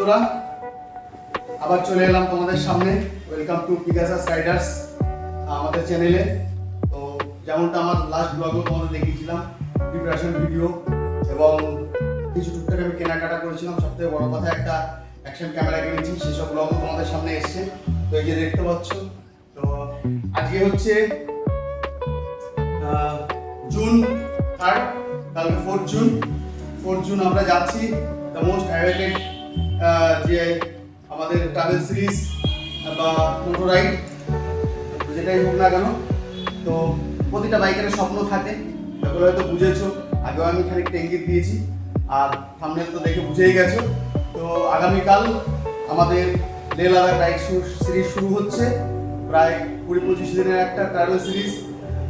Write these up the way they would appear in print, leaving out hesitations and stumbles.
বন্ধুরা, আবার চলে এলাম তোমাদের সামনে। ওয়েলকাম টু পিগাসাস রাইডার্স আমাদের চ্যানেলে। তো যেমনটা আমার লাস্ট ব্লগও তোমাদের দেখিয়েছিলাম, প্রিপারেশন ভিডিও এবং কিছু টুকটাক আমি কেনাকাটা করেছিলাম। সবথেকে বড় কথা একটা অ্যাকশন ক্যামেরা কিনেছি, সেসব ব্লগও তোমাদের সামনে এসছে। তো এই যে দেখতে পাচ্ছ, তো আজকে হচ্ছে জুন 3, কালকে 4 জুন আমরা যাচ্ছি দ্য মোস্ট অ্যাওয়েটেড যে আমাদের ট্রাভেল সিরিজ বা মোটর রাইড, যেটাই হোক না কেন। তো প্রতিটা বাইকের স্বপ্ন থাকে, এগুলো হয়তো বুঝেছো, আগেও আমি খানিকটা ইঙ্গিত দিয়েছি আর থাম্বনেল তো দেখে বুঝেই গেছো। তো আগামীকাল আমাদের লে লাদাখ রাইড সিরিজ শুরু হচ্ছে। প্রায় 20-25 দিনের একটা ট্রাভেল সিরিজ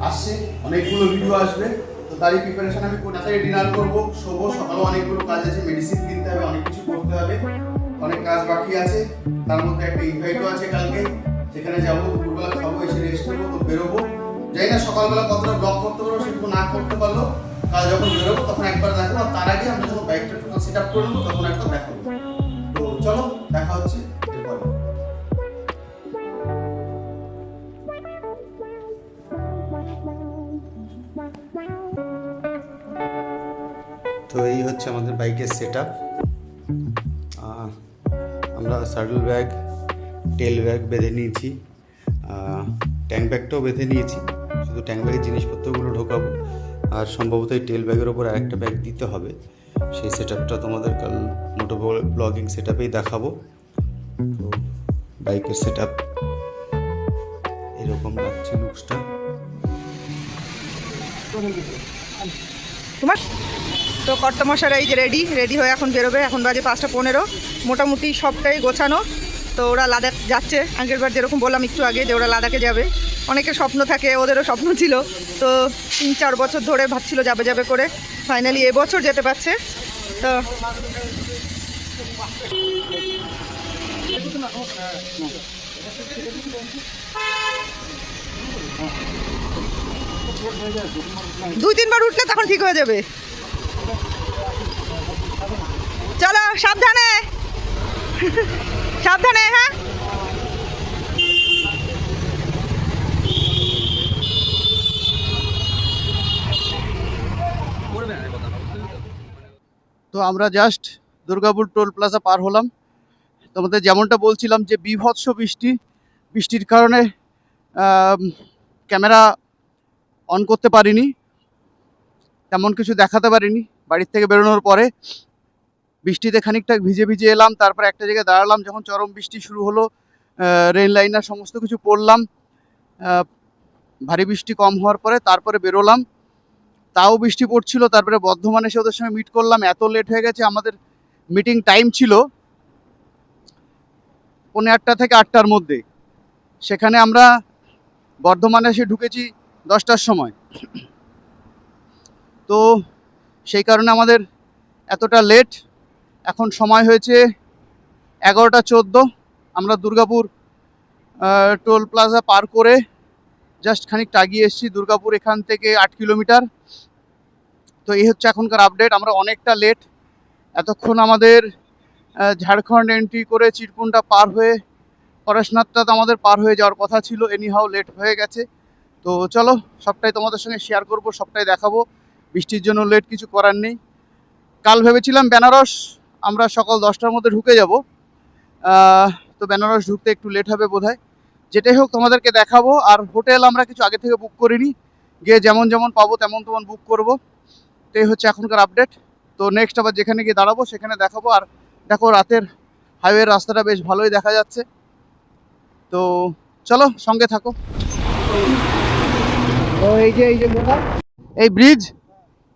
আসছে, অনেকগুলো ভিডিও আসবে। তো তারই প্রিপারেশন আমি কোথায় ডিনার করবো, শোবো, সকালেও অনেকগুলো কাজ আছে, মেডিসিন কিনতে হবে, অনেক কিছু করতে হবে, অনেক কাজ বাকি আছে। তার মধ্যে একটা ইনভাইটও আছে কালকে, সেখানে যাবো, দুপুরবেলা খাবো, এসে রেস্ট নেবো, তো বেরোবো। জানি না সকালবেলা কতটা ব্লগ করতে পারবো, সেটুকু না করতে পারলো কাল যখন বেরোবো তখন একবার দেখাবো। আর তার আগে আমরা যখন বাইকটা টোটাল সেট আপ করে নেবো তখন একবার দেখাবো। তো চলো দেখা হচ্ছে এরপরে। তো এই হচ্ছে আমাদের বাইকের সেট আপ। আমরা সাডল ব্যাগ, টেল ব্যাগ বেঁধে নিয়েছি, ট্যাঙ্ক ব্যাগটাও বেঁধে নিয়েছি। শুধু ট্যাঙ্ক ব্যাগের জিনিসপত্রগুলো ঢোকাবো, আর সম্ভবত এই টেল ব্যাগের ওপর আরেকটা ব্যাগ দিতে হবে। সেই সেট আপটা তোমাদের কাল মোটো ব্লগিং সেট আপেই দেখাবো। তো বাইকের সেট আপ এরকম লাগছে লুকসটা। তোমার তো কর্তামশারা এই যে রেডি হয়ে এখন বেরোবে। এখন বাজে 5:15, মোটামুটি সবটাই গোছানো। তো ওরা লাদাখ যাচ্ছে। আগেরবার যেরকম বললাম একটু আগে যে ওরা লাদাখে যাবে, অনেকের স্বপ্ন থাকে, ওদেরও স্বপ্ন ছিল। তো 3-4 বছর ধরে ভাবছিল যাবে করে, ফাইনালি এবছর যেতে পারছে। তো দুই তিনবার উঠলে তখন ঠিক হয়ে যাবে। চলো সাবধানে সাবধানে। হ্যাঁ, তো আমরা জাস্ট দুর্গাপুর টোল প্লাজা পার হলাম। তোমাদের যেমনটা বলছিলাম যে বীভৎস বৃষ্টির কারণে ক্যামেরা অন করতে পারিনি, তেমন কিছু দেখাতে পারিনি। বাড়ির থেকে বেরোনোর পরে বৃষ্টিতে খানিকটা ভিজে এলাম, তারপর একটা জায়গায় দাঁড়ালাম যখন চরম বৃষ্টি শুরু হলো। রেল লাইনার সমস্ত কিছু পড়লাম, ভারী বৃষ্টি কম হওয়ার পরে তারপরে বেরোলাম, তাও বৃষ্টি পড়ছিল। তারপরে বর্ধমানে এসে ওদের সঙ্গে মিট করলাম, এত লেট হয়ে গেছে। আমাদের মিটিং টাইম ছিল 8:45 থেকে 8টার মধ্যে, সেখানে আমরা বর্ধমানে এসে ঢুকেছি 10টার সময়। তো সেই কারণে আমাদের এতটা লেট। এখন সময় হয়েছে 11:14। আমরা দুর্গাপুর টোল প্লাজা পার করে জাস্ট খানিকটা এগিয়ে এসেছি। দুর্গাপুর এখান থেকে 8 কিলোমিটার। তো এই হচ্ছে এখনকার আপডেট। আমরা অনেকটা লেট। এতক্ষণ আমাদের ঝাড়খণ্ড এন্ট্রি করে চিরকুন্ডা পার হয়ে পরেশনাথটা তো আমাদের পার হয়ে যাওয়ার কথা ছিল, এনিহাও লেট হয়ে গেছে। তো চলো সবটাই তোমাদের সঙ্গে শেয়ার করব, সবটাই দেখাবো। বৃষ্টির জন্য লেট, কিছু করার নেই। কাল ভেবেছিলাম বেনারস আমরা সকাল 10টার মধ্যে ঢুকে যাব, তো বেনারস ঢুকতে একটু লেট হবে বোধহয়। যেটাই হোক তোমাদেরকে দেখাবো। আর হোটেল আমরা কিছু আগে থেকে বুক করিনি, গিয়ে যেমন পাবো তেমন বুক করব। তো এই হচ্ছে এখনকার আপডেট। তো নেক্সট আবার যেখানে গিয়ে দাঁড়াবো সেখানে দেখাবো। আর দেখো রাতের হাইওয়ের রাস্তাটা বেশ ভালোই দেখা যাচ্ছে। তো চলো সঙ্গে থাকো। তো এই যে এই ব্রিজ,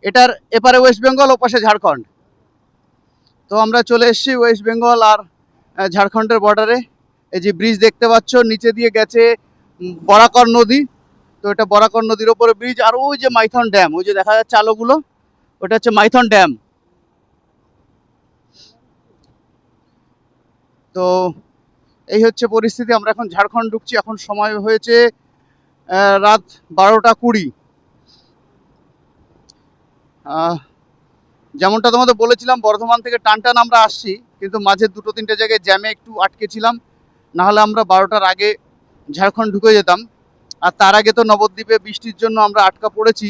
এটার এপারে ওয়েস্ট বেঙ্গল, ওপাশে ঝাড়খণ্ড। তো আমরা চলে এসেছি ওয়েস্ট বেঙ্গল আর ঝাড়খণ্ডের বর্ডারে। এই যে ব্রিজ দেখতে পাচ্ছ, নিচে দিয়ে গেছে বরাকর নদী। তো এটা বরাকর নদীর ওপরে ব্রিজ। আর ওই যে মাইথন ড্যাম, ওই যে দেখা যাচ্ছে আলোগুলো, ওটা হচ্ছে মাইথন ড্যাম। তো এই হচ্ছে পরিস্থিতি। আমরা এখন ঝাড়খণ্ড ঢুকছি। এখন সময় হয়েছে রাত 12:20। যেমনটা তোমাদের বলেছিলাম বর্ধমান থেকে টান টান আমরা আসছি, কিন্তু মাঝে দুটো তিনটে জায়গায় জ্যামে একটু আটকেছিলাম, না হলে আমরা 12টার আগে ঝাড়খণ্ড ঢুকে যেতাম। আর তার আগে তো নবদ্বীপে বৃষ্টির জন্য আমরা আটকা পড়েছি,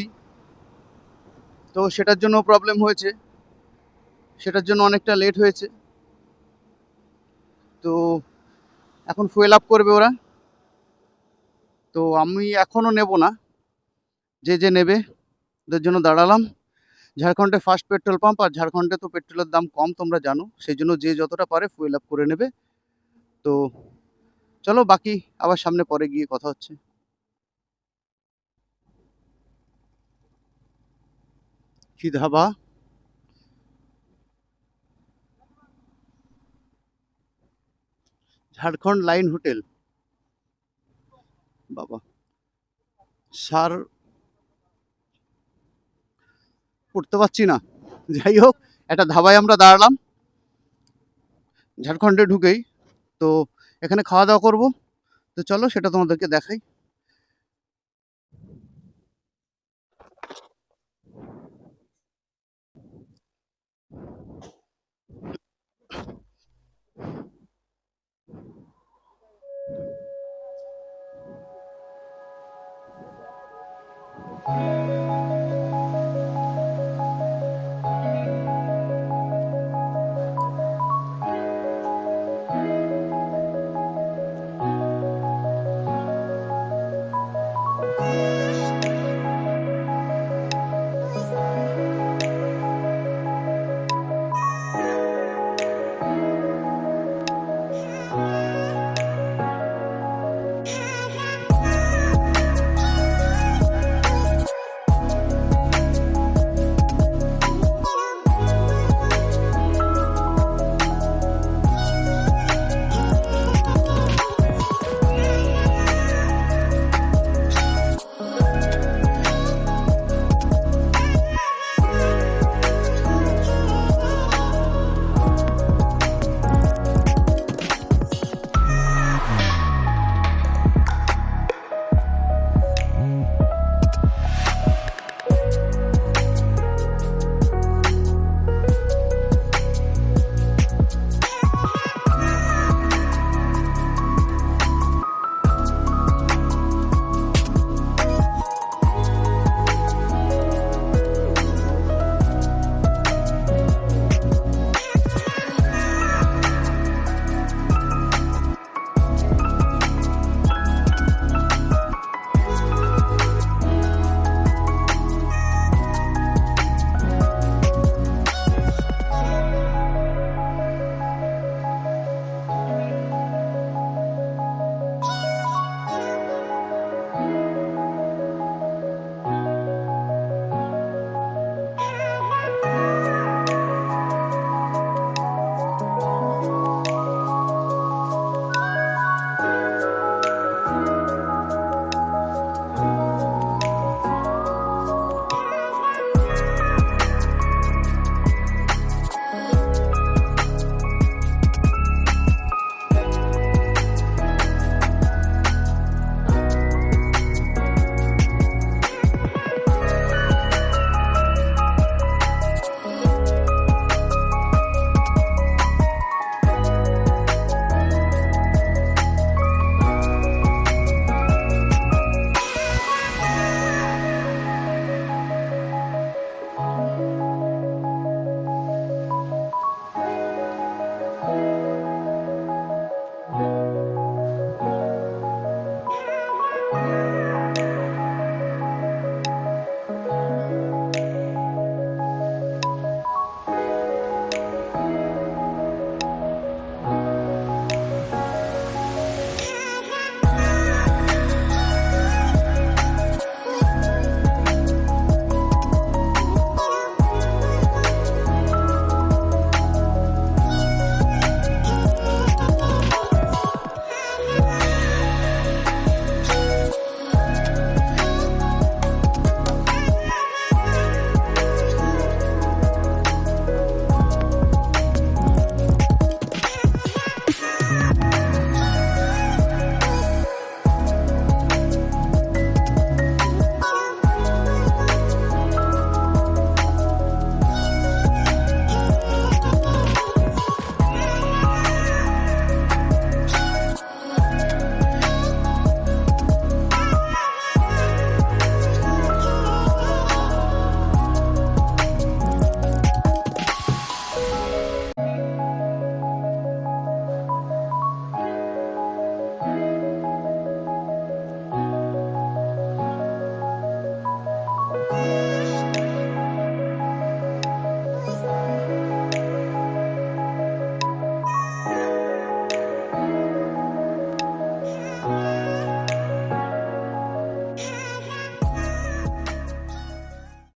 তো সেটার জন্য প্রবলেম হয়েছে, সেটার জন্য অনেকটা লেট হয়েছে। তো এখন ফুয়েল আপ করবে ওরা, তো আমি এখনো নেব না, যে যে নেবে ওদের জন্য দাঁড়ালাম। ঝাড়খণ্ডে ফার্স্ট পেট্রোল পাম্প, আর ঝাড়খণ্ডে তো পেট্রোলের দাম কম তোমরা জানো, সেই জন্য যে যতটা পারে ফুয়েল আপ করে নেবে। তো চলো বাকি আবার সামনে পরে গিয়ে কথা হচ্ছে। কি ধাবা, ঝাড়খণ্ড লাইন হোটেল, বাবা সার পড়তে পারছি না। যাই হোক, একটা ধাবায় আমরা দাঁড়ালাম ঝাড়খণ্ডে ঢুকেই। তো এখানে খাওয়া দাওয়া করবো, তো চলো সেটা তোমাদেরকে দেখাই।